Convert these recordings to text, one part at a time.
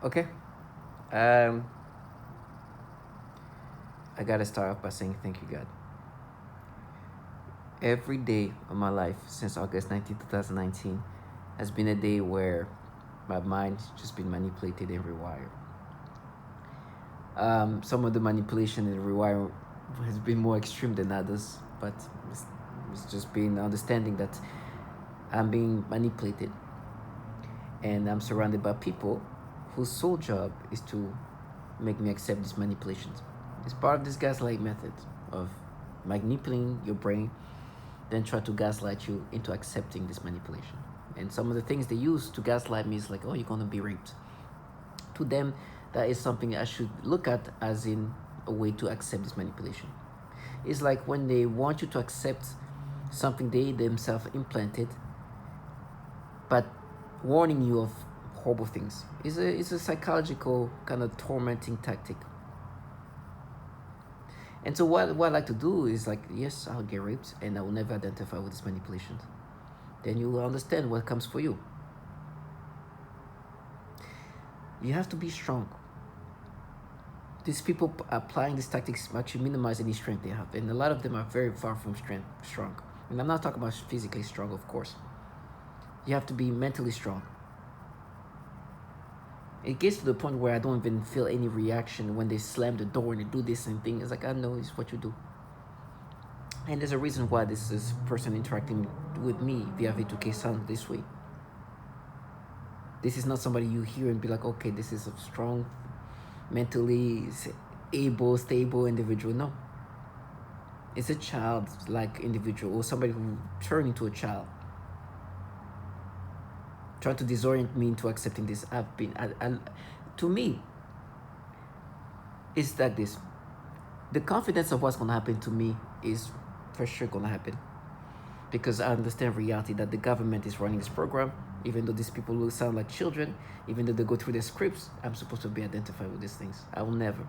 Okay. Um, I gotta start off by saying thank you, God. Every day of my life since August 19, 2019 has been a day where my mind's just been manipulated and rewired. Some of the manipulation and rewire has been more extreme than others, but it's, it's just been understanding that I'm being manipulated and I'm surrounded by people whose sole job is to make me accept these manipulations. It's part of this gaslight method of manipulating your brain, then try to gaslight you into accepting this manipulation. And some of the things they use to gaslight me is like, oh, you're gonna be raped. To them, that is something I should look at as in a way to accept this manipulation. It's like when they want you to accept something they themselves implanted, but warning you of horrible things. It's a psychological kind of tormenting tactic. And so what I like to do is like, yes, I'll get raped and I will never identify with this manipulation. Then you will understand what comes for you. You have to be strong. These people applying these tactics actually minimize any strength they have, and a lot of them are very far from strong. And I'm not talking about physically strong, of course. You have to be mentally strong. It gets to the point where I don't even feel any reaction when they slam the door and they do this and thing. It's like, I know it's what you do. And there's a reason why this is person interacting with me via V2K sound this way. This is not somebody you hear and be like, okay, this is a strong, mentally able, stable individual. No. It's a child-like individual or somebody who turned into a child. Trying to disorient me into accepting this. To me, it's like this. The confidence of what's going to happen to me is for sure going to happen. Because I understand reality that the government is running this program, even though these people will sound like children, even though they go through their scripts, I'm supposed to be identified with these things. I will never.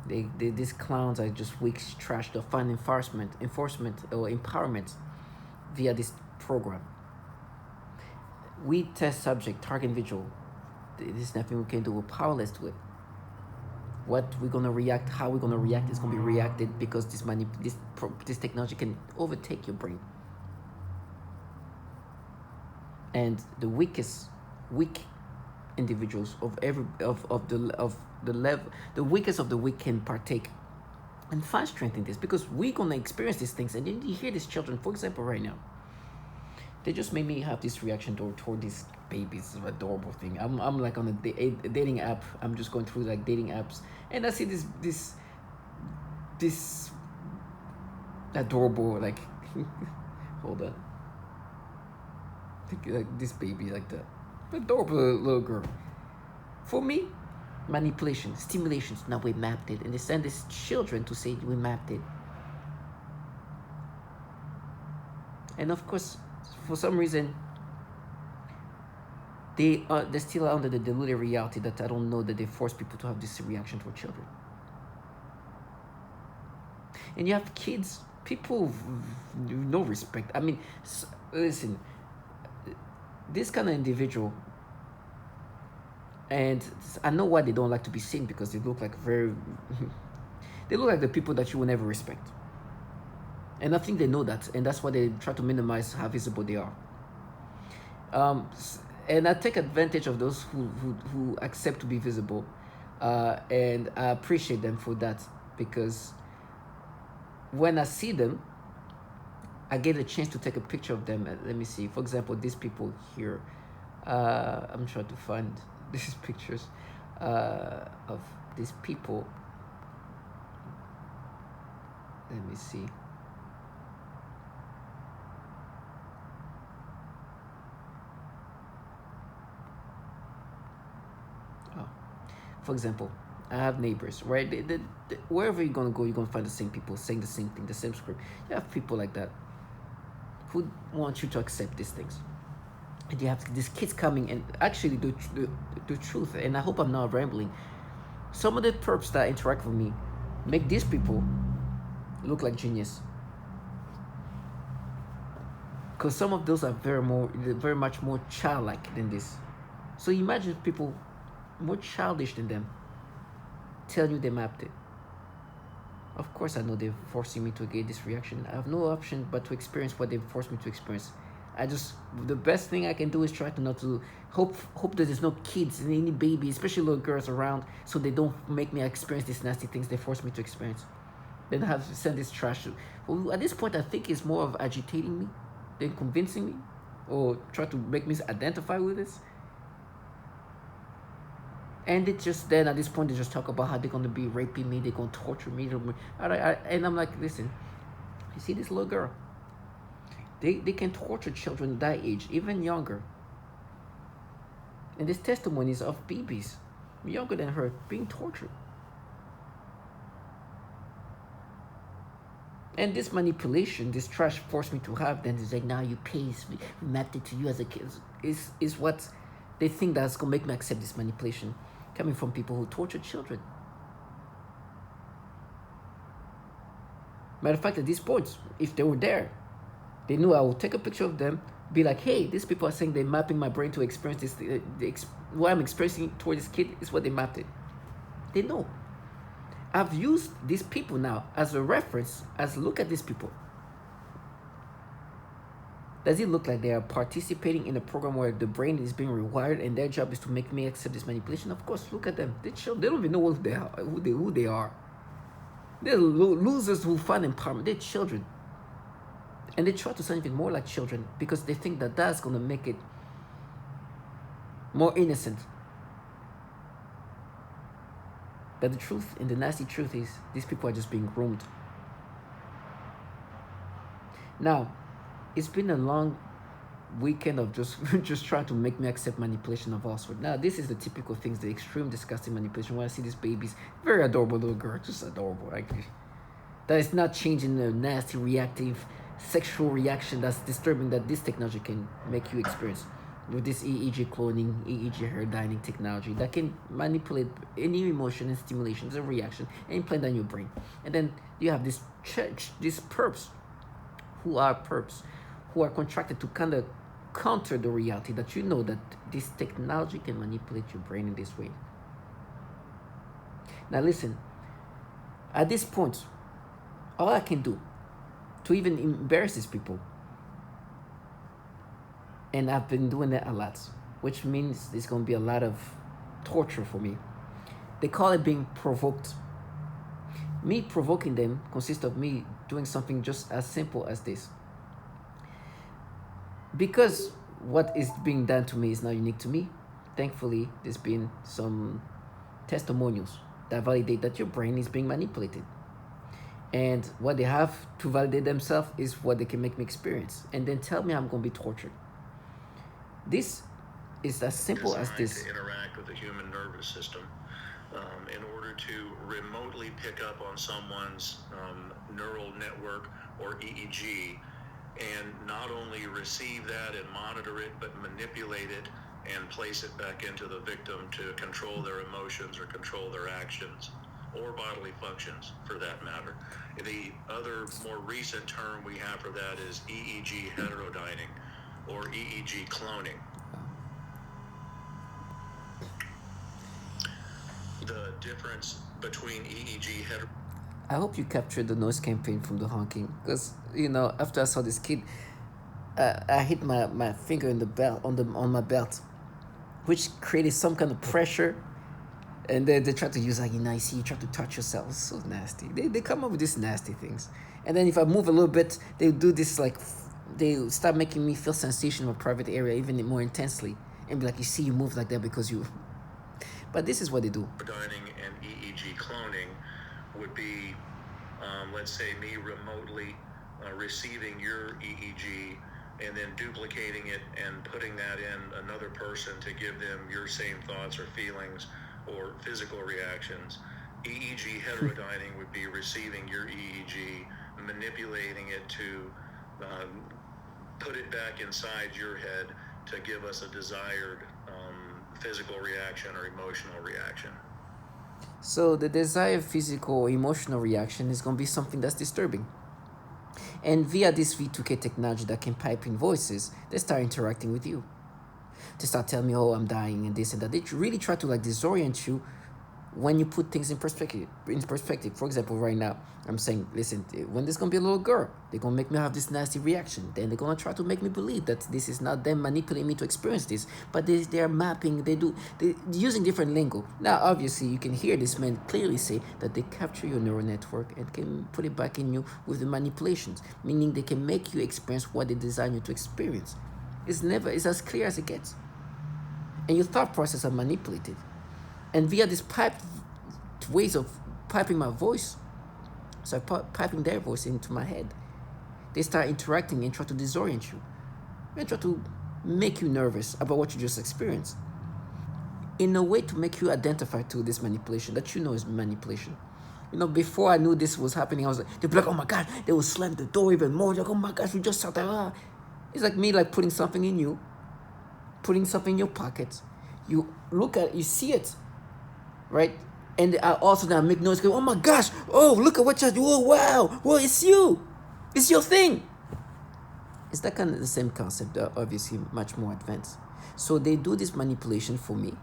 These clowns are just weak trash. They'll find enforcement or empowerment via this program. We test subject, target individual. There's nothing we can do. We're powerless to it. What we're gonna react, how we're gonna react is gonna be reacted because this technology can overtake your brain. And the weak individuals of the level, the weakest of the weak can partake and find strength in this because we're gonna experience these things. And then you hear these children, for example, right now. They just made me have this reaction toward these babies. It's an adorable thing. I'm like on a dating app. I'm just going through like dating apps, and I see this adorable like hold on, like this baby like that adorable little girl. For me, manipulation, stimulations. Now we mapped it, and they send these children to say we mapped it, and of course, for some reason, they're still under the deluded reality that I don't know that they force people to have this reaction toward children. And you have kids, people with no respect. I mean, listen, this kind of individual, and I know why they don't like to be seen because they look like they look like the people that you will never respect. And I think they know that, and that's why they try to minimize how visible they are. And I take advantage of those who accept to be visible, and I appreciate them for that because when I see them, I get a chance to take a picture of them. Let me see. For example, these people here. I'm trying to find these pictures of these people. Let me see. For example, I have neighbors, right? Wherever you're gonna go, you're gonna find the same people saying the same thing, the same script. You have people like that who want you to accept these things, and you have these kids coming and actually the truth. And I hope I'm not rambling. Some of the perps that interact with me make these people look like genius, because some of those are very much more childlike than this. So imagine people more childish than them tell you they mapped it. Of course, I know they're forcing me to get this reaction. I have no option but to experience what they've forced me to experience. I just the best thing I can do is try to not to hope that there's no kids and any baby, especially little girls around, so they don't make me experience these nasty things they force me to experience. Then I have to send this trash. Well, at this point, I think it's more of agitating me than convincing me, or try to make me identify with this. And it just then at this point they just talk about how they're gonna be raping me, they're gonna torture me, and I'm like, listen, you see this little girl? They can torture children that age, even younger. And there's testimonies of babies younger than her being tortured. And this manipulation, this trash forced me to have, then it's like, now you pay, we mapped it to you as a kid, is what they think that's gonna make me accept this manipulation coming from people who torture children. Matter of fact, at this point, if they were there, they knew I would take a picture of them, be like, hey, these people are saying they're mapping my brain to experience this, what I'm experiencing toward this kid is what they mapped it. They know. I've used these people now as a reference, as look at these people. Does it look like they are participating in a program where the brain is being rewired and their job is to make me accept this manipulation? Of course, look at them. They don't even know who they are. They're losers who find empowerment. They're children. And they try to sound even more like children because they think that that's going to make it more innocent. But the truth, and the nasty truth, is these people are just being groomed. Now, it's been a long weekend of just trying to make me accept manipulation of all sorts. Now, this is the typical things, the extreme disgusting manipulation. When I see these babies, very adorable little girl, just adorable. That is not changing the nasty, reactive, sexual reaction that's disturbing that this technology can make you experience. With this EEG cloning, EEG hair dyeing technology that can manipulate any emotion and stimulations and reaction and implant that in your brain. And then you have these perps who are contracted to kind of counter the reality that you know that this technology can manipulate your brain in this way. Now listen, at this point, all I can do to even embarrass these people, and I've been doing that a lot, which means there's going to be a lot of torture for me. They call it being provoked. Me provoking them consists of me doing something just as simple as this. Because what is being done to me is not unique to me, thankfully, there's been some testimonials that validate that your brain is being manipulated. And what they have to validate themselves is what they can make me experience. And then tell me I'm going to be tortured. This is as simple as this. To interact with the human nervous system in order to remotely pick up on someone's neural network or EEG, and not only receive that and monitor it, but manipulate it and place it back into the victim to control their emotions or control their actions or bodily functions, for that matter. The other more recent term we have for that is EEG heterodyning, or EEG cloning. The difference between EEG I hope you captured the noise campaign from the honking, because after I saw this kid, I hit my finger in the belt on my belt, which created some kind of pressure, and then they try to use I see you try to touch yourself. It's so nasty. They come up with these nasty things, and then if I move a little bit, they do this they start making me feel sensation in my private area even more intensely, and be like, you see, you move like that because you. But this is what they do. Dining and EEG cloning would be, let's say, me remotely receiving your EEG and then duplicating it and putting that in another person to give them your same thoughts or feelings or physical reactions. EEG heterodyning would be receiving your EEG, manipulating it to put it back inside your head to give us a desired physical reaction or emotional reaction. So the desired physical or emotional reaction is going to be something that's disturbing. And via this V2K technology that can pipe in voices, they start interacting with you. They start telling me, oh, I'm dying and this and that. They really try to like disorient you when you put things in perspective. For example, right now I'm saying, listen, when there's gonna be a little girl, they're gonna make me have this nasty reaction, then they're gonna try to make me believe that this is not them manipulating me to experience this, but they're mapping, they're using different lingo. Now obviously you can hear this man clearly say that they capture your neural network and can put it back in you with the manipulations, meaning they can make you experience what they design you to experience. It's as clear as it gets, and your thought process are manipulated. And via this piped ways of piping my voice, so piping their voice into my head, they start interacting and try to disorient you and try to make you nervous about what you just experienced, in a way to make you identify to this manipulation that you know is manipulation. Before I knew this was happening, I was like, they'd be like, oh my God, they will slam the door even more. Like, oh my gosh, we just saw that. It's like me, like putting something in you, putting something in your pocket. You look at it, you see it, right? And I also now make noise, go, oh my gosh, oh, look at what you're doing, oh wow, well, it's you, it's your thing. It's that kind of the same concept, obviously much more advanced. So they do this manipulation for me.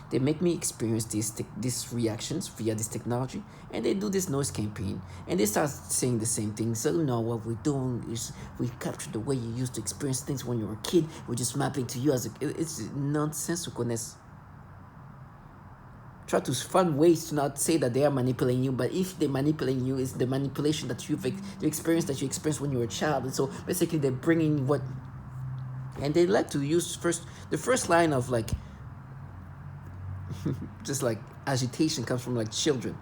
They make me experience these reactions via this technology, and they do this noise campaign, and they start saying the same thing. So what we're doing is we capture the way you used to experience things when you were a kid. We're just mapping to you it's nonsensicalness. Try to find ways to not say that they are manipulating you, but if they're manipulating you, it's the manipulation that you experienced when you were a child. And so basically they're bringing what, and they like to use the first line of like just like agitation comes from like children.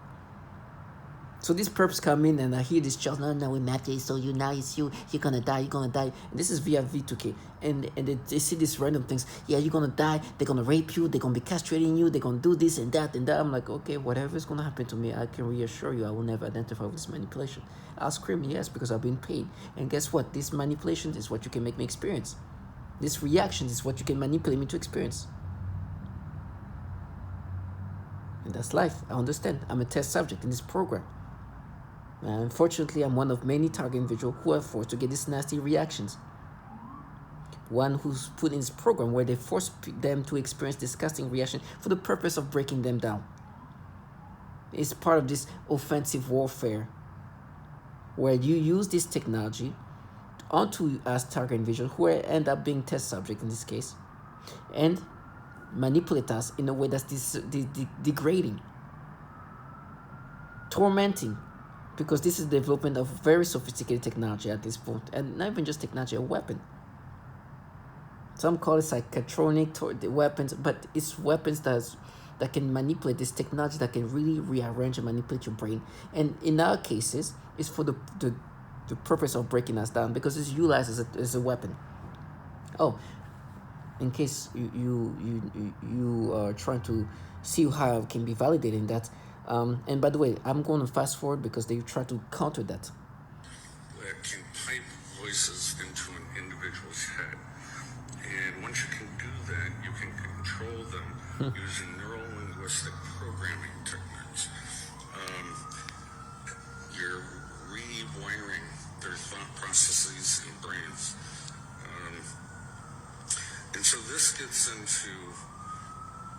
So these perps come in and I hear this child, no, we mapped it, so it's you, you're gonna die. And this is via V2K. And they see these random things. Yeah, you're gonna die, they're gonna rape you, they're gonna be castrating you, they're gonna do this and that and that. I'm like, okay, whatever is gonna happen to me, I can reassure you I will never identify with this manipulation. I'll scream yes, because I've been paid. And guess what? This manipulation is what you can make me experience. This reaction is what you can manipulate me to experience. And that's life. I understand. I'm a test subject in this program. Unfortunately, I'm one of many target individuals who are forced to get these nasty reactions. One who's put in this program where they force them to experience disgusting reaction for the purpose of breaking them down. It's part of this offensive warfare where you use this technology onto as target individuals who end up being test subject in this case, and manipulate us in a way that's degrading, tormenting, because this is the development of very sophisticated technology at this point, and not even just technology, a weapon. Some call it psychotronic weapons, but it's weapons that can manipulate this technology, that can really rearrange and manipulate your brain. And in our cases, it's for the purpose of breaking us down, because it's utilized as a weapon. Oh, in case you are trying to see how it can be validated in that. And by the way, I'm going to fast forward because they try to counter that. That can pipe voices into an individual's head. And once you can do that, you can control them using neuro-linguistic programming techniques. You're rewiring their thought processes and brains. And so this gets into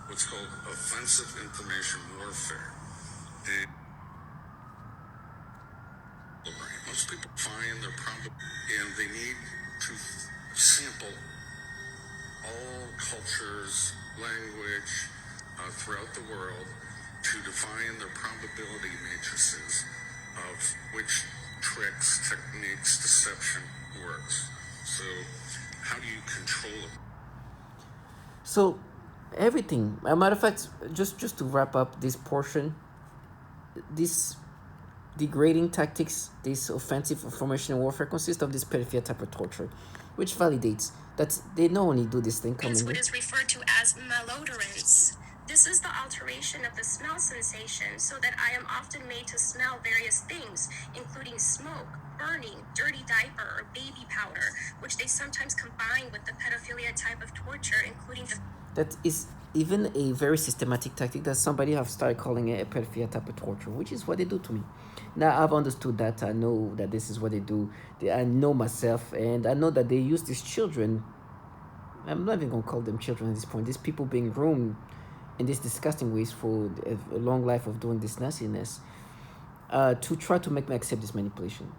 what's called offensive information warfare. Most people find their problem, and they need to sample all cultures, language throughout the world to define their probability matrices of which tricks, techniques, deception works. So how do you control it? So everything, as a matter of fact, just to wrap up this portion, this degrading tactics, this offensive information warfare consists of this pedophilia type of torture, which validates that they not only do this thing commonly. It's what is referred to as malodorance. This is the alteration of the smell sensation, so that I am often made to smell various things, including smoke, burning, dirty diaper, or baby powder, which they sometimes combine with the pedophilia type of torture, including the... That is even a very systematic tactic that somebody have started calling it a pedophilia type of torture, which is what they do to me. Now I've understood that. I know that this is what they do. I know myself, and I know that they use these children I'm not even gonna call them children at this point. These people being groomed in these disgusting ways for a long life of doing this nastiness, to try to make me accept this manipulation.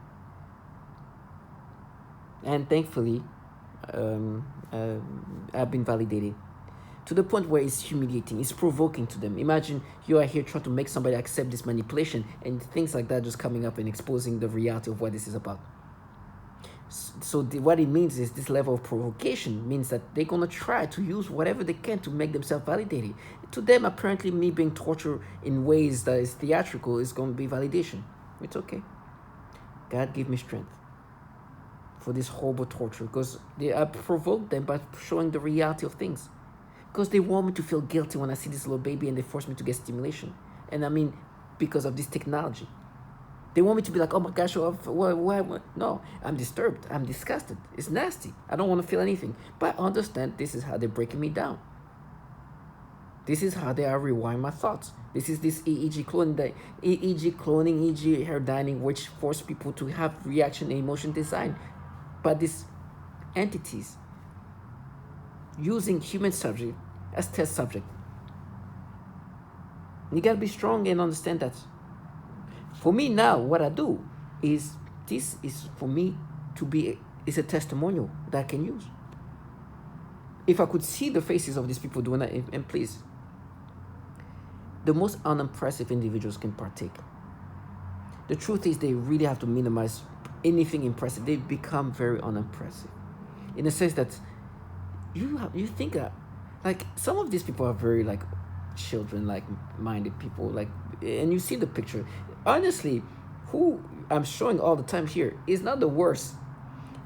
And thankfully, I've been validated to the point where it's humiliating, it's provoking to them. Imagine you are here trying to make somebody accept this manipulation, and things like that just coming up and exposing the reality of what this is about. So what it means is this level of provocation means that they're going to try to use whatever they can to make themselves validated. To them, apparently, me being tortured in ways that is theatrical is going to be validation. It's okay. God give me strength for this horrible torture, because I provoked them by showing the reality of things. Because they want me to feel guilty when I see this little baby, and they force me to get stimulation. And I mean, because of this technology. They want me to be like, oh my gosh, what? No, I'm disturbed. I'm disgusted. It's nasty. I don't want to feel anything. But I understand this is how they're breaking me down. This is how they are rewiring my thoughts. This is this EEG cloning, EEG hair dyeing, which force people to have reaction and emotion design. But these entities using human subject as test subject. You gotta be strong and understand that. For me now, what I do is, this is for me to be, is a testimonial that I can use. If I could see the faces of these people doing that, and please, the most unimpressive individuals can partake. The truth is they really have to minimize anything impressive. They become very unimpressive. In the sense that you think that, like, some of these people are very, like, children, like, minded people, like, and you see the picture. Honestly, who I'm showing all the time here is not the worst.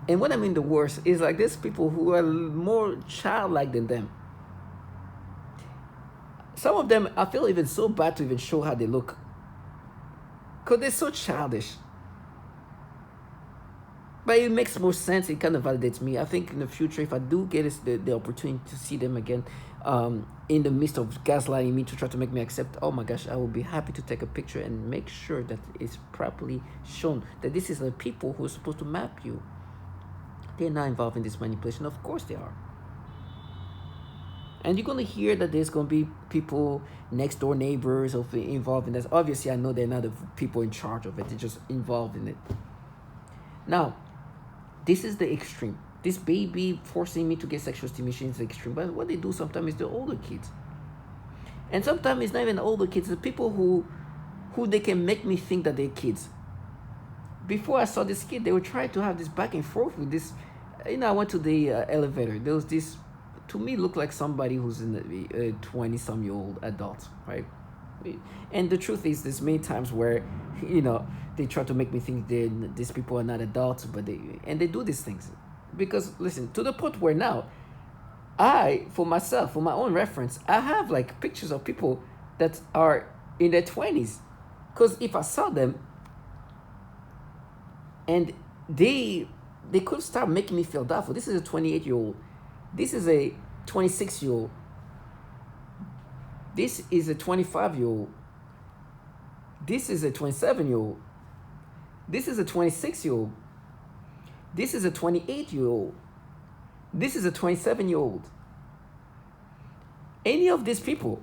And when I mean the worst, is like these people who are more childlike than them. Some of them, I feel even so bad to even show how they look, because they're so childish. But it makes more sense. It kind of validates me. I think in the future, if I do get the opportunity to see them again, in the midst of gaslighting me to try to make me accept, oh my gosh, I will be happy to take a picture and make sure that it's properly shown that this is the people who are supposed to map you. They're not involved in this manipulation. Of course they are. And you're going to hear that there's going to be people, next door neighbors, involved in this. Obviously, I know they're not the people in charge of it. They're just involved in it. Now, this is the extreme. This baby forcing me to get sexual stimulation is the extreme. But what they do sometimes is the older kids. And sometimes it's not even the older kids. The people who they can make me think that they're kids. Before I saw this kid, they were trying to have this back and forth with this. I went to the elevator. There was this, to me, looked like somebody who's in the 20-some-year-old adult, right? And the truth is, there's many times where, they try to make me think these people are not adults, but they do these things. Because, listen, to the point where now, for myself, for my own reference, I have, like, pictures of people that are in their 20s. Because if I saw them, and they could start making me feel doubtful. This is a 28-year-old. This is a 26-year-old. This is a 25-year-old. This is a 27-year-old. This is a 26-year-old. This is a 28-year-old. This is a 27-year-old. Any of these people,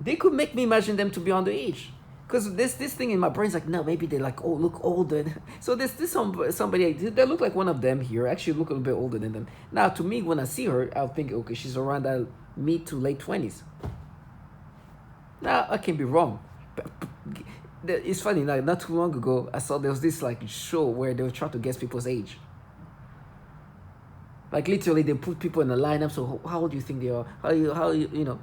they could make me imagine them to be underage. Because this thing in my brain's like, no, maybe they like, look older. So there's somebody that look like one of them here, actually look a little bit older than them. Now, to me, when I see her, I'll think, okay, she's around that mid to late 20s. Now, I can be wrong. But it's funny, like, not too long ago, I saw there was this, like, show where they were trying to guess people's age. Like, literally, they put people in a lineup, so how old do you think they are? How you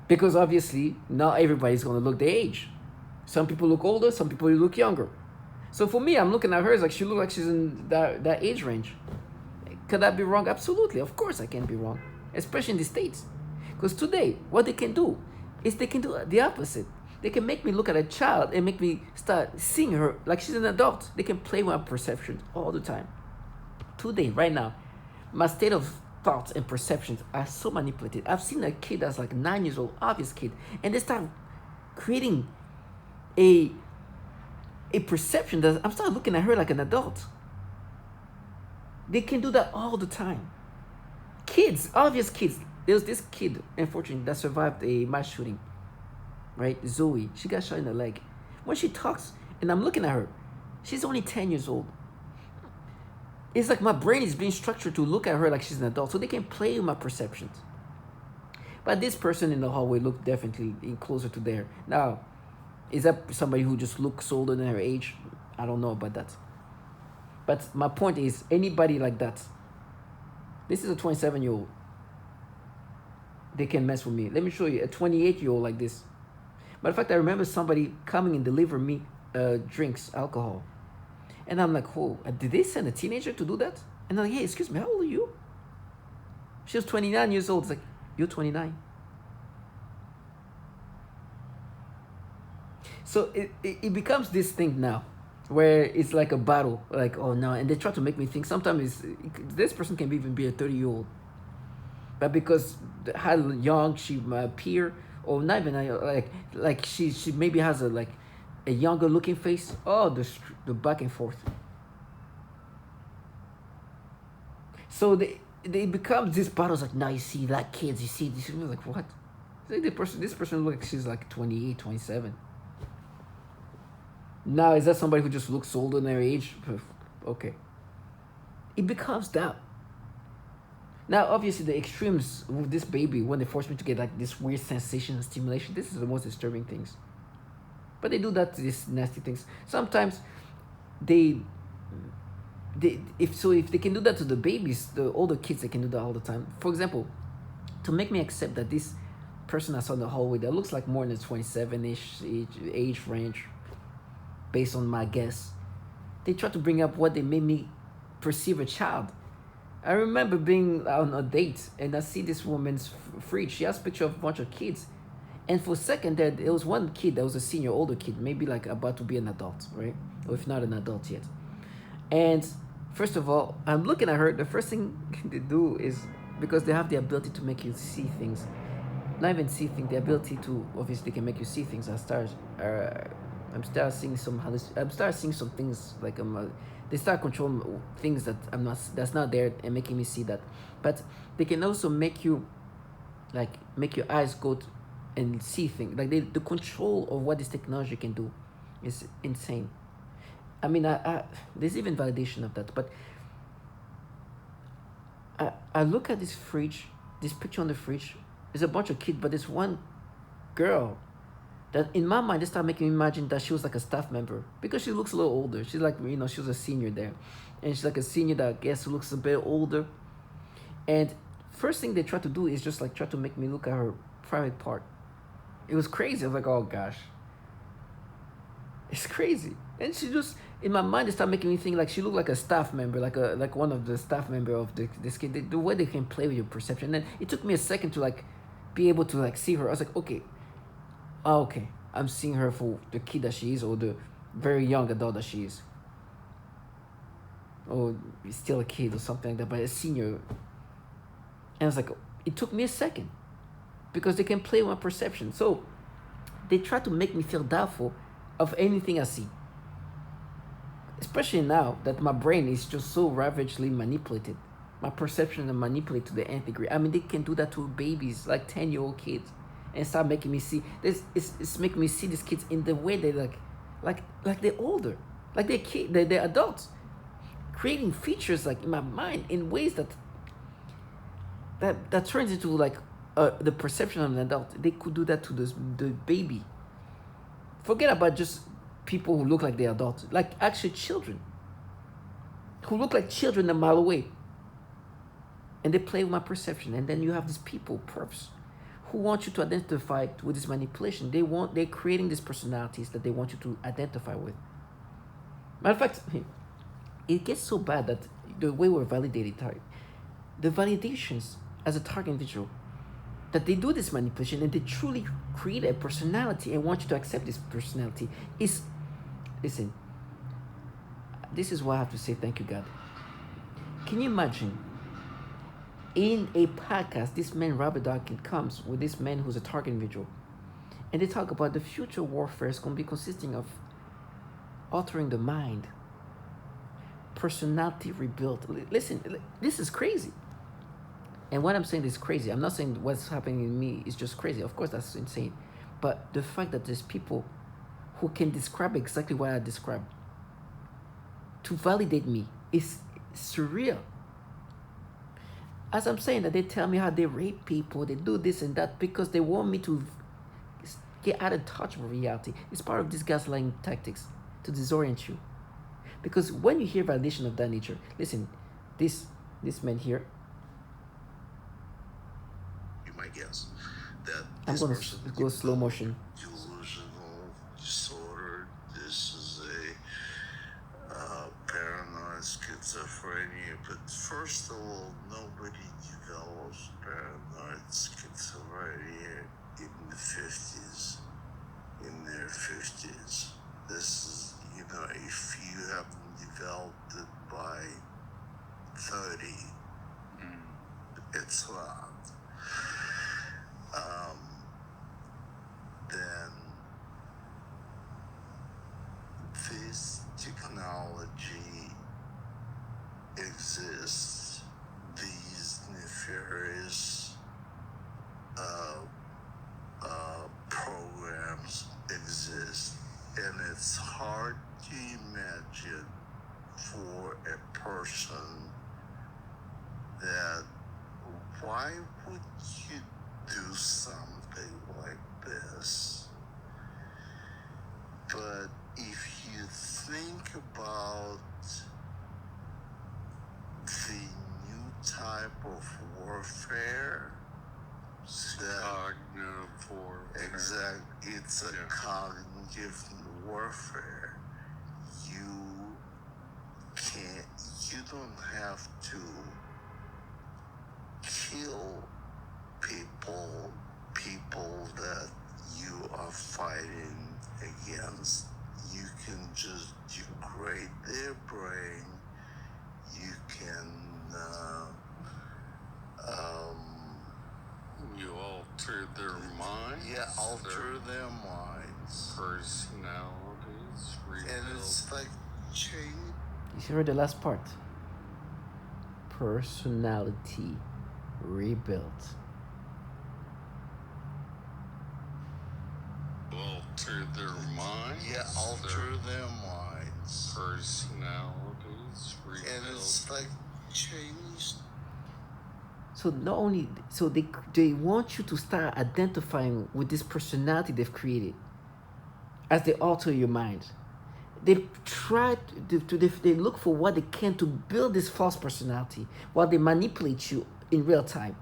Because obviously, not everybody's going to look their age. Some people look older, some people look younger. So for me, I'm looking at her, like, she looks like she's in that age range. Could I be wrong? Absolutely. Of course I can be wrong. Especially in the States. Because today, what they can do is they can do the opposite. They can make me look at a child and make me start seeing her like she's an adult. They can play with my perceptions all the time. Today, right now, my state of thoughts and perceptions are so manipulated. I've seen a kid that's like 9 years old, obvious kid, and they start creating a perception that I'm starting looking at her like an adult. They can do that all the time. Kids, obvious kids. There was this kid, unfortunately, that survived a mass shooting, right? Zoe, she got shot in the leg. When she talks, and I'm looking at her, she's only 10 years old. It's like my brain is being structured to look at her like she's an adult so they can play with my perceptions. But this person in the hallway looked definitely closer to there. Now, is that somebody who just looks older than her age? I don't know about that. But my point is, anybody like that, this is a 27-year-old. They can mess with me. Let me show you a 28-year-old like this. Matter of fact, I remember somebody coming and delivering me drinks, alcohol. And I'm like, oh, did they send a teenager to do that? And I'm like, hey, excuse me, how old are you? She was 29 years old. It's like, you're 29. So it becomes this thing now where it's like a battle. Like, oh no. And they try to make me think sometimes this person can even be a 30-year-old. But because how young she might appear, or not even like she maybe has a younger looking face. Oh, the back and forth. So they become these battles like, now you see like kids, you see this, like what? It's like this person looks like she's like 28, 27. Now is that somebody who just looks older than their age? Okay. It becomes that. Now, obviously, the extremes with this baby, when they force me to get like this weird sensation and stimulation, this is the most disturbing things. But they do that, these nasty things. Sometimes if they can do that to the babies, the older kids, they can do that all the time. For example, to make me accept that this person I saw in the hallway that looks like more than 27-ish age range, based on my guess, they try to bring up what they made me perceive a child. I remember being on a date and I see this woman's fridge. She has a picture of a bunch of kids. And for a second there was one kid that was a senior, older kid, maybe like about to be an adult, right? Or if not an adult yet. And first of all, I'm looking at her. The first thing they do is, because they have the ability to make you see things, not even see things, the ability to, obviously can make you see things. I'm start seeing some things like they start controlling things that's not there and making me see that. But they can also make your eyes go and see things. Like the control of what this technology can do is insane. I mean, there's even validation of that. But I look at this fridge, this picture on the fridge. There's a bunch of kids, but there's one girl that in my mind, they start making me imagine that she was like a staff member, because she looks a little older. She's like, she was a senior there. And she's like a senior that I guess looks a bit older. And first thing they try to do is just like try to make me look at her private part. It was crazy. I was like, oh gosh. It's crazy. And she just, in my mind, they start making me think like she looked like a staff member, like one of the staff member of this kid. The way they can play with your perception. And then it took me a second to like be able to like see her. I was like, okay. Okay, I'm seeing her for the kid that she is, or the very young adult that she is. Or still a kid or something like that, but a senior. And I was like, it took me a second. Because they can play with my perception. So they try to make me feel doubtful of anything I see. Especially now that my brain is just so ravagely manipulated. My perception is manipulated to the nth degree. I mean, they can do that to babies, like 10-year-old kids. And start making me see this. It's making me see these kids in the way they like they're older, like they're adults, creating features like in my mind in ways that turns into like the perception of an adult. They could do that to the baby. Forget about just people who look like they're adults, like actually children who look like children a mile away, and they play with my perception. And then you have these people, perps, who want you to identify with this manipulation. They're creating these personalities that they want you to identify with. Matter of fact, it gets so bad that the way we're validated, the validations as a target individual, that they do this manipulation and they truly create a personality and want you to accept this personality is, listen, this is why I have to say thank you, God. Can you imagine? In a podcast, this man, Robert Dawkins, comes with this man who's a target individual. And they talk about the future warfare is going to be consisting of altering the mind, personality rebuilt. Listen, this is crazy. And when I'm saying this crazy, I'm not saying what's happening in me is just crazy. Of course, that's insane. But the fact that there's people who can describe exactly what I described to validate me is surreal. As I'm saying that, they tell me how they rape people, they do this and that because they want me to get out of touch with reality. It's part of these gaslighting tactics to disorient you. Because when you hear validation of that nature, listen, this man here, you might guess that I'm going to go slow motion. Delusional disorder. This is a paranoid schizophrenia. But first of all, nobody develops paranoid schizophrenia in the 50s, in their 50s. This is, if you haven't developed it by 30, it's not. Then this technology exists, these nefarious programs exist, and it's hard to imagine for a person that why would you do something like this? But if you think about the new type of warfare, cognitive warfare. Exactly, it's a cognitive warfare. You don't have to kill people that you are fighting against. You can just degrade their brain. You can you alter their minds. Yeah, alter their minds. Personalities. And it's like change. You heard the last part. Personality rebuilt. Alter their minds. Yeah, alter their minds. Personalities. Rebuilt. And it's like change. So not only they want you to start identifying with this personality they've created as they alter your mind. They try they look for what they can to build this false personality while they manipulate you in real time.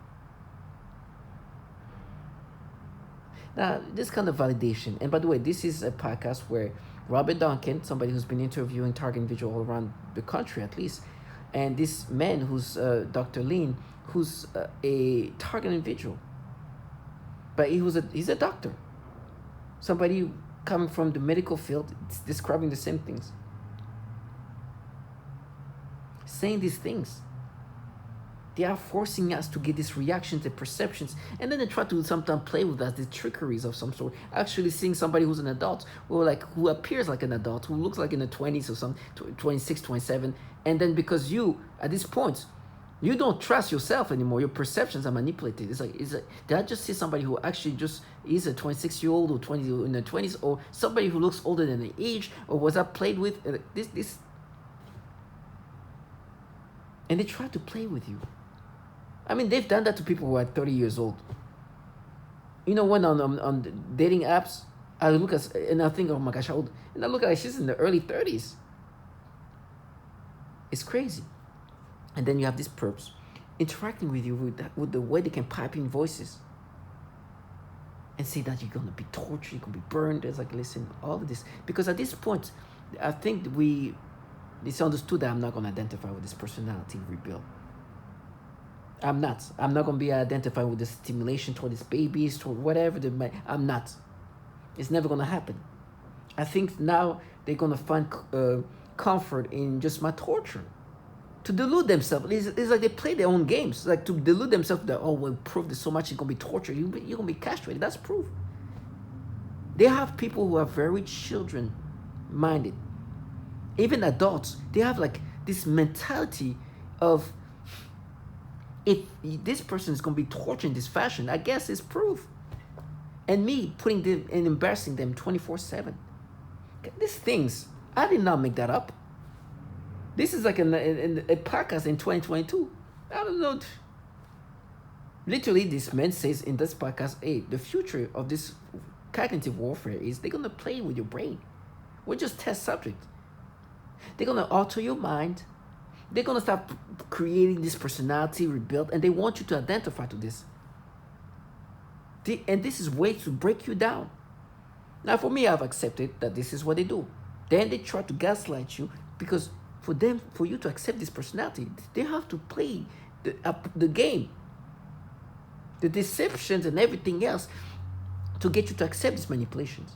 Now, this kind of validation, and by the way, this is a podcast where Robert Duncan, somebody who's been interviewing target individuals all around the country at least, and this man who's Dr. Lean, who's a target individual, but he's a doctor, somebody coming from the medical field, describing the same things, saying these things. They are forcing us to get these reactions and perceptions, and then they try to sometimes play with us, the trickeries of some sort. Actually seeing somebody who's an adult, who appears like an adult, who looks like in the 20s or something, 26, 27, and then because you, at this point, you don't trust yourself anymore, your perceptions are manipulated. It's like did I just see somebody who actually just is a 26-year-old or 20 in the 20s, or somebody who looks older than the age, or was I played with? This, and they try to play with you. I mean, they've done that to people who are 30 years old. When on dating apps, I look at and I think, oh my gosh, how old? And I look at she's in the early 30s. It's crazy. And then you have these perps interacting with you with the way they can pipe in voices and say that you're going to be tortured, you're going to be burned. It's like, listen, all of this. Because at this point, I think it's understood that I'm not going to identify with this personality rebuild. I'm not going to be identified with the stimulation toward these babies, toward whatever. I'm not. It's never going to happen. I think now they're going to find comfort in just my torture. To delude themselves. It's like they play their own games. It's like to delude themselves that, we'll prove this so much, you're going to be tortured. You're going to be castrated. That's proof. They have people who are very children-minded. Even adults, they have this mentality of, if this person is going to be tortured in this fashion, I guess it's proof. And me putting them and embarrassing them 24/7. These things, I did not make that up. This is like a podcast in 2022. I don't know. Literally, this man says in this podcast, hey, the future of this cognitive warfare is they're going to play with your brain. We're just test subject. They're going to alter your mind. They're going to start creating this personality rebuilt, and they want you to identify to this. And this is way to break you down. Now, for me, I've accepted that this is what they do. Then they try to gaslight you, because for you to accept this personality, they have to play the game, the deceptions and everything else, to get you to accept these manipulations.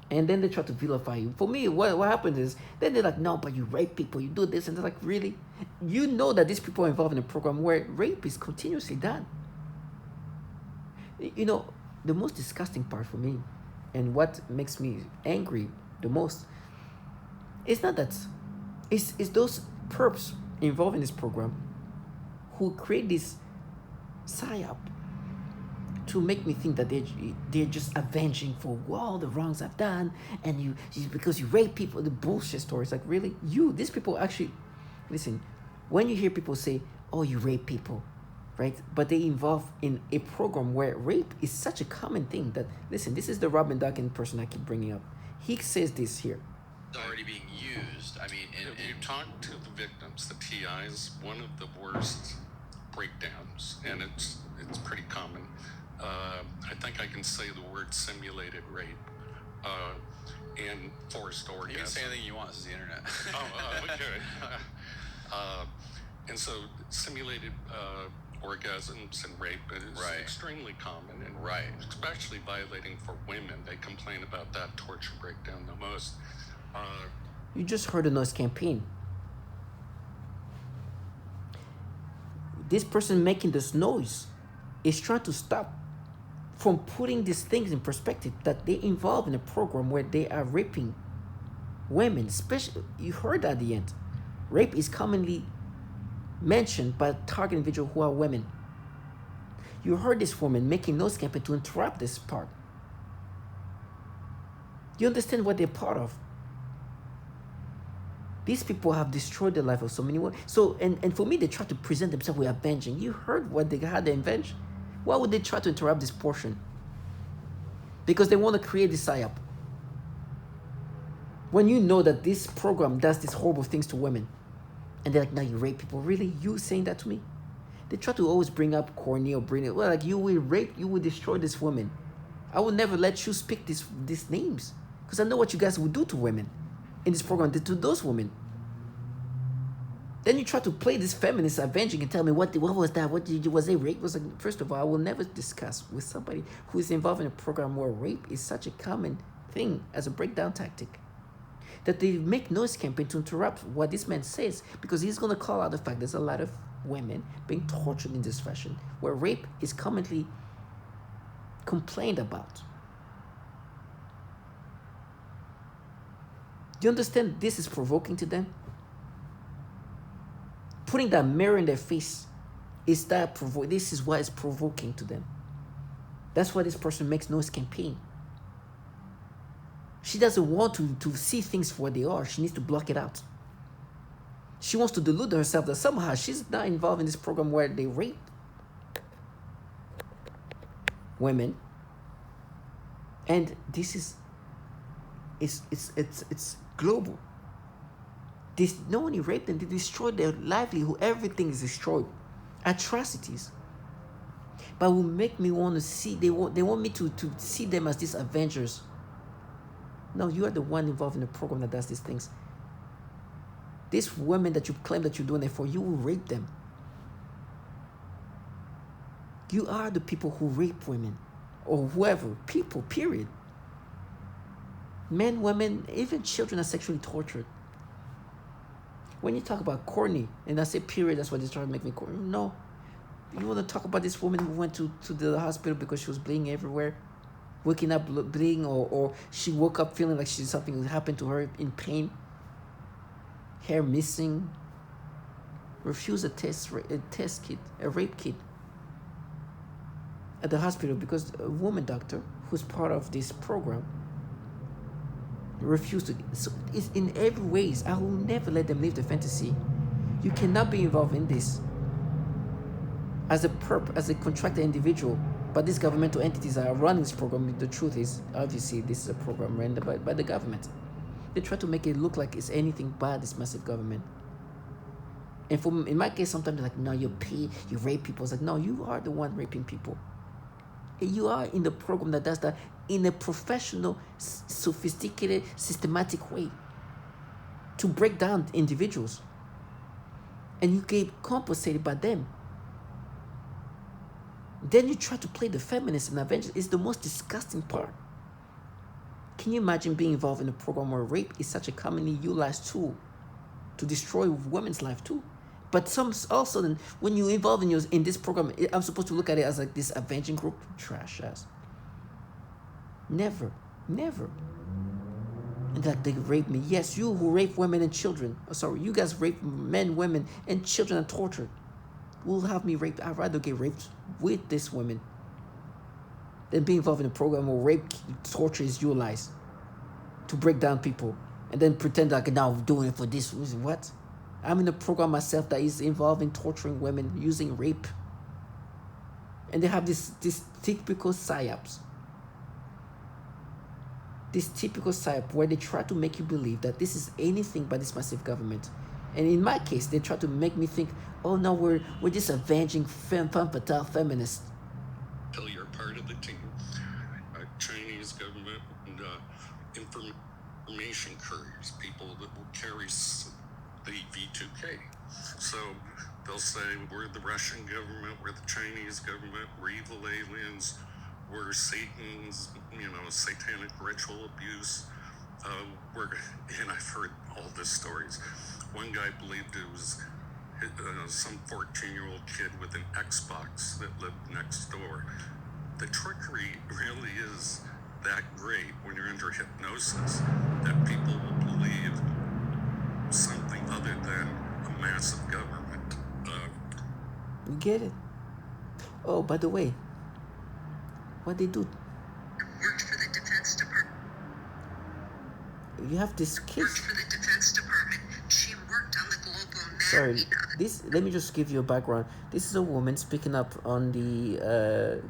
And then they try to vilify you. For me, what happens is, then they're like, no, but you rape people, you do this. And they're like, really? You know that these people are involved in a program where rape is continuously done. You know, the most disgusting part for me, and what makes me angry the most, is not that, it's those perps involved in this program who create this psyop to make me think that they're just avenging for all the wrongs I've done, and because you rape people, the bullshit stories. Like, really? These people actually, listen, when you hear people say, oh, you rape people, right? But they involve in a program where rape is such a common thing that, listen, this is the Robin Duncan person I keep bringing up. He says this here. It's already being used. I mean, If you talk to the victims, the TIs, one of the worst breakdowns, and it's pretty common. I think I can say the word simulated rape and forced orgasm. you can say anything you want. This is the internet. Okay. And so simulated orgasms and rape is Right. extremely common, and Right. especially violating for women. They complain about that torture breakdown the most. You just heard the noise campaign. This person making this noise is trying to stop from putting these things in perspective, that they involved in a program where they are raping women. Especially, you heard at the end, rape is commonly mentioned by target individuals who are women. You heard this woman making noise campaign to interrupt this part. You understand what they're part of? These people have destroyed the life of so many women. So, and for me, they try to present themselves with avenging. You heard what they had to avenge? Why would they try to interrupt this portion? Because they want to create this psyop. When you know that this program does these horrible things to women, and they're like, now you rape people. Really? You saying that to me? They try to always bring up corny or bring it. Well, like, you will rape, you will destroy this woman. I will never let you speak these names, because I know what you guys will do to women in this program, to those women. Then you try to play this feminist avenging and tell me what was that? Was it rape? Was like, first of all, I will never discuss with somebody who is involved in a program where rape is such a common thing as a breakdown tactic, that they make noise campaign to interrupt what this man says, because he's going to call out the fact there's a lot of women being tortured in this fashion, where rape is commonly complained about. Do you understand this is provoking to them? Putting that mirror in their face, this is why it's provoking to them. That's why this person makes noise campaign. She doesn't want to see things for what they are. She needs to block it out. She wants to delude herself that somehow she's not involved in this program where they rape women. And this is, it's global. They not only rape them, they destroy their livelihood. Everything is destroyed. Atrocities. But will make me want to see, they want me to see them as these avengers. No, you are the one involved in the program that does these things. These women that you claim that you're doing it for, you will rape them. You are the people who rape women, or whoever, people, period. Men, women, even children are sexually tortured. When you talk about corny, and I say period, that's why they try to make me corny. No. You want to talk about this woman who went to the hospital because she was bleeding everywhere, waking up bleeding, or she woke up feeling like something happened to her, in pain. hair missing, refuse a rape kit at the hospital because a woman doctor who's part of this program refused to. So it's in every ways. I will never let them live the fantasy. You cannot be involved in this as a contracted individual. But these governmental entities are running this program. The truth is, obviously, this is a program run by the government. They try to make it look like it's anything but this massive government. And in my case, sometimes they're like, no, you rape people. It's like, no, you are the one raping people. And you are in the program that does that in a professional, sophisticated, systematic way to break down individuals. And you get compensated by them. Then you try to play the feminist and avenge. It's the most disgusting part. Can you imagine being involved in a program where rape is such a commonly utilized tool to destroy women's life too? But also then when you involve in this program, I'm supposed to look at it as like this avenging group. Trash ass. Never. And like they rape me. Yes, you who rape women and children. Oh, sorry, you guys rape men, women, and children and tortured. Will have me raped. I'd rather get raped with this woman than be involved in a program where rape, torture is utilized to break down people and then pretend like now I'm doing it for this reason. What? I'm in a program myself that is involved in torturing women using rape. And they have this typical psyops. This typical psyop where they try to make you believe that this is anything but this massive government. And in my case, they try to make me think, oh no, we're just avenging femme fatale feminists. Until you're part of the team. Chinese government and information couriers, people that will carry the V2K. So they'll say, we're the Russian government, we're the Chinese government, we're evil aliens, we're Satan's, satanic ritual abuse. And I've heard all these stories. One guy believed it was some 14-year-old kid with an Xbox that lived next door. The trickery really is that great when you're under hypnosis that people will believe something other than a massive government. You get it? Oh, by the way, what they do? Worked for the Defense Department. You have this case. Worked for the Defense Department. She worked on the global mapping. Sorry, let me just give you a background. This is a woman speaking up on the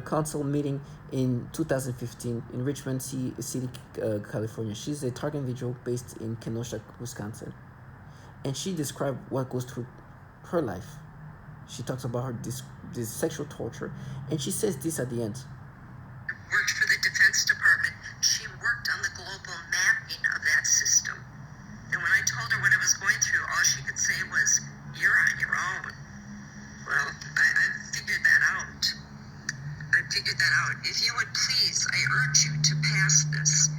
council meeting in 2015 in Richmond City, California. She's a target individual based in Kenosha, Wisconsin. And she described what goes through her life. She talks about her this sexual torture, and she says this at the end. Worked for the Defense Department. She worked on the global mapping of that system. And when I told her what I was going through, all she could say was, "You're on your own." Well, I figured that out. If you would please, I urge you to pass this.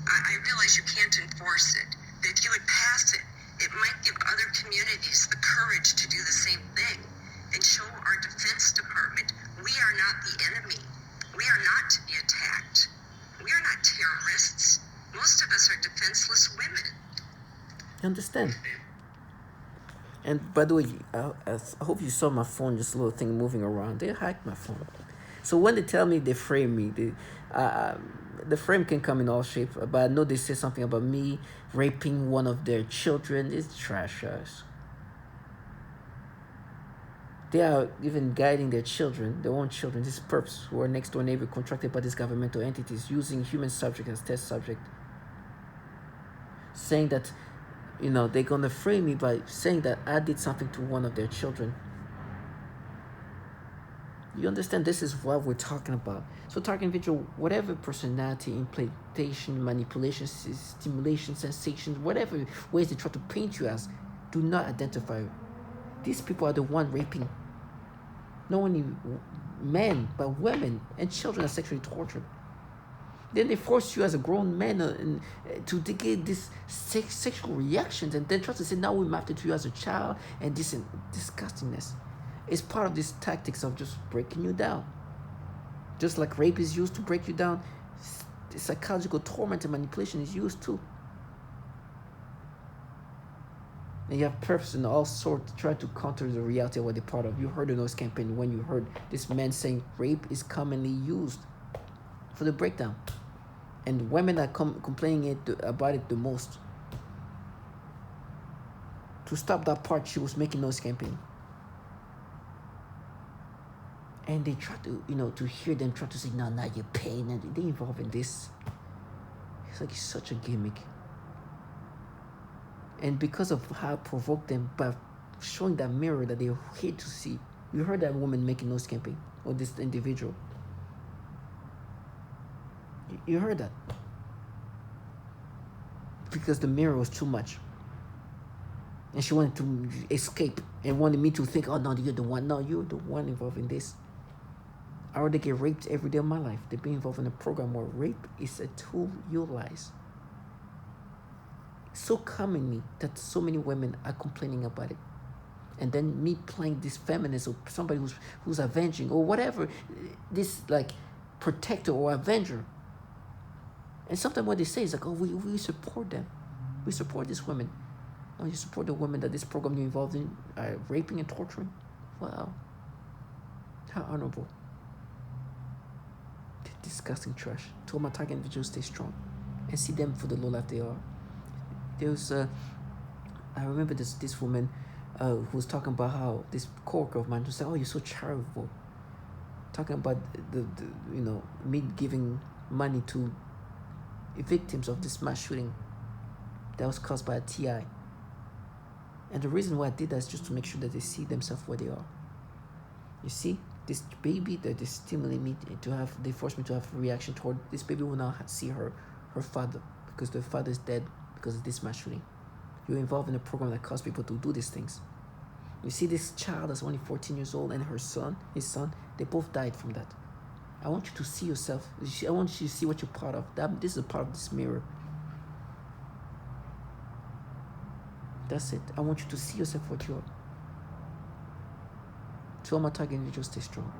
I realize you can't enforce it, but if you would pass it, it might give other communities the courage to do the same thing and show our Defense Department we are not the enemy. We are not to be attacked. We are not terrorists. Most of us are defenseless women. You understand? And by the way, I hope you saw my phone, this little thing moving around. They hacked my phone. So when they tell me they frame me, the frame can come in all shapes. But I know they say something about me raping one of their children. It's trash ass. They are even guiding their own children, these perps who are next door neighbor contracted by these governmental entities, using human subject as test subject. Saying that, they're going to frame me by saying that I did something to one of their children. You understand? This is what we're talking about. So target individual, whatever personality, implantation, manipulation, stimulation, sensations, whatever ways they try to paint you as, do not identify. These people are the one raping. Not only men, but women and children are sexually tortured. Then they force you as a grown man to get these sexual reactions, and then try to say, now we mapped it to you as a child, and this disgustingness. It's part of these tactics of just breaking you down. Just like rape is used to break you down, psychological torment and manipulation is used too. And you have purpose and all sorts to try to counter the reality of what they're part of. You heard the noise campaign when you heard this man saying rape is commonly used for the breakdown. And women are complaining about it the most. To stop that part, she was making noise campaign. And they try to, to hear them try to say, no, you're paying. And they involved in this. It's like it's such a gimmick. And because of how it provoked them by showing that mirror that they hate to see. You heard that woman making noise campaign, or this individual. You heard that. Because the mirror was too much. And she wanted to escape and wanted me to think, oh, no, you're the one. No, you're the one involved in this. I already get raped every day of my life. They've been involved in a program where rape is a tool utilized. So commonly that so many women are complaining about it. And then me playing this feminist or somebody who's avenging or whatever, this like protector or avenger. And sometimes what they say is like, oh, we support them. We support these women. Oh, you support the women that this program you're involved in raping and torturing? Wow. How honorable. Disgusting trash. Told my target individuals stay strong and see them for the low life they are. There was I remember this woman who was talking about how this coworker of mine was saying, oh, you're so charitable. Talking about the me giving money to victims of this mass shooting that was caused by a TI. And the reason why I did that is just to make sure that they see themselves where they are. You see, this baby that they stimulate me to have, they force me to have a reaction toward, this baby will now see her father, because the father is dead because of this mass shooting. You're involved in a program that caused people to do these things. You see this child that's only 14 years old and his son, they both died from that. I want you to see yourself. I want you to see what you're part of. This is a part of this mirror. That's it. I want you to see yourself what you are. To all my target individuals, stay strong.